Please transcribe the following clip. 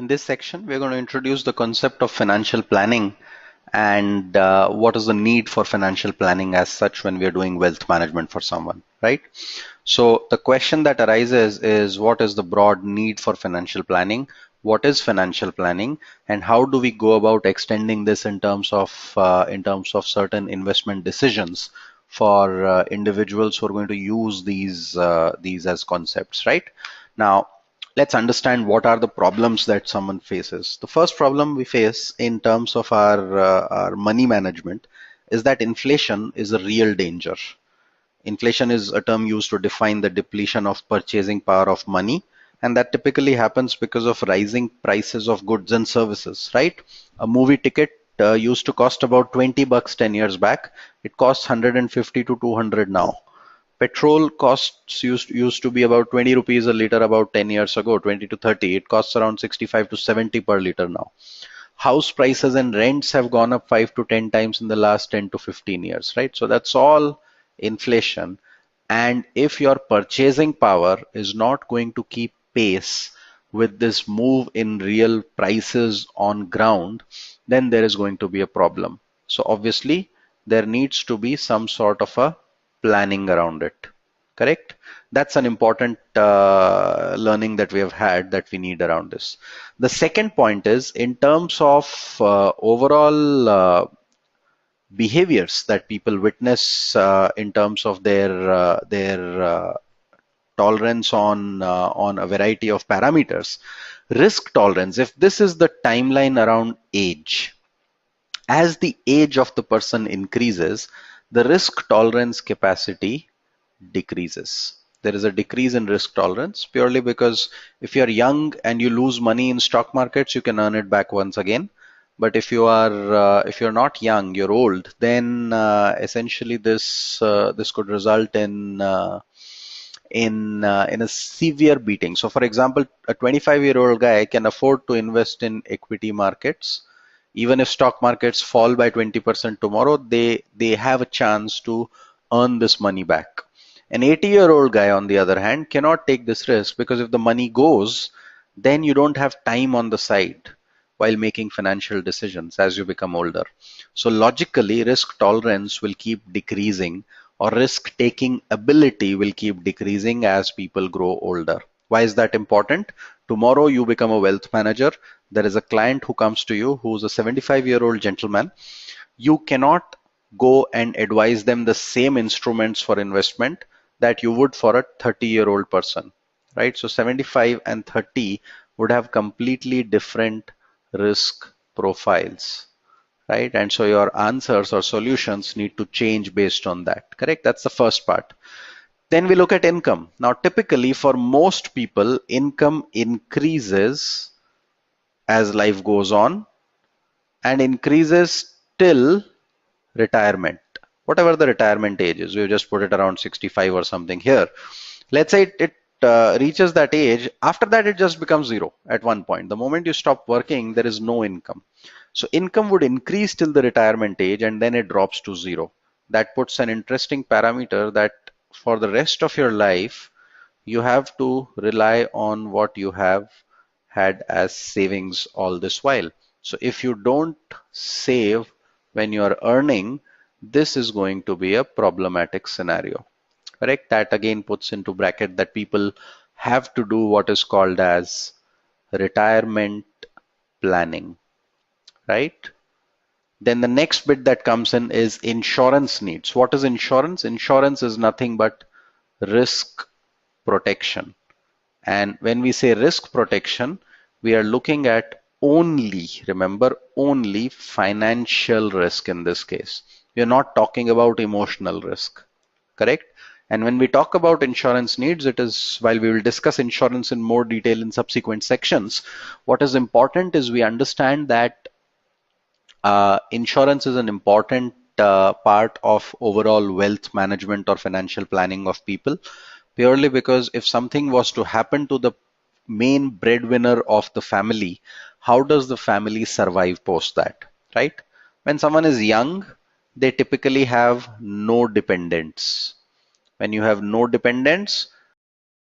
In this section, we're going to introduce the concept of financial planning and what is the need for financial planning as such when we're doing wealth management for someone, right? So the question that arises is, what is the broad need for financial planning? What is financial planning, and how do we go about extending this in terms of certain investment decisions for individuals who are going to use these as concepts, right? Now, let's understand what are the problems that someone faces. The first problem we face in terms of our money management is that inflation is a real danger. Inflation is a term used to define the depletion of purchasing power of money, and that typically happens because of rising prices of goods and services, right? A movie ticket used to cost about 20 bucks 10 years back. It costs 150 to 200 now. Petrol costs used to be about 20 rupees a liter about 10 years ago, 20 to 30. It costs around 65 to 70 per liter now. House prices and rents have gone up 5 to 10 times in the last 10 to 15 years, right? So that's all inflation. And if your purchasing power is not going to keep pace with this move in real prices on ground, then there is going to be a problem. So obviously, there needs to be some sort of a planning around it. Correct? That's an important learning that we have had that we need around this. The second point is in terms of overall behaviors that people witness in terms of their tolerance on a variety of parameters. Risk tolerance, if this is the timeline around age, as the age of the person increases, the risk tolerance capacity decreases. There is a decrease in risk tolerance purely because if you're young and you lose money in stock markets, you can earn it back once again. But if you're not young, you're old, then essentially this could result in a severe beating. So, for example, a 25-year-old guy can afford to invest in equity markets. Even if stock markets fall by 20% tomorrow, they have a chance to earn this money back. An 80-year-old guy, on the other hand, cannot take this risk because if the money goes, then you don't have time on the side while making financial decisions as you become older. So logically, risk tolerance will keep decreasing, or risk taking ability will keep decreasing as people grow older. Why is that important? Tomorrow you become a wealth manager. There is a client who comes to you who's a 75-year-old gentleman. You cannot go and advise them the same instruments for investment that you would for a 30-year-old person, right? So 75 and 30 would have completely different risk profiles, right? And so your answers or solutions need to change based on that, correct? That's the first part. Then we look at income. Now, typically for most people, income increases as life goes on and increases till retirement, whatever the retirement age is. We've just put it around 65 or something here. Let's say it reaches that age. After that, it just becomes zero at one point. The moment you stop working, there is no income. So income would increase till the retirement age and then it drops to zero. That puts an interesting parameter that for the rest of your life, you have to rely on what you have had as savings all this while. So if you don't save when you are earning, this is going to be a problematic scenario. Correct? That again puts into bracket that people have to do what is called as retirement planning, right? Then the next bit that comes in is insurance needs. What is insurance? Insurance is nothing but risk protection. And when we say risk protection, we are looking at only, remember, only financial risk in this case. We are not talking about emotional risk, correct? And when we talk about insurance needs, it is, while we will discuss insurance in more detail in subsequent sections, what is important is we understand that insurance is an important part of overall wealth management or financial planning of people, purely because if something was to happen to the main breadwinner of the family, how does the family survive post that, right? When someone is young, they typically have no dependents. When you have no dependents,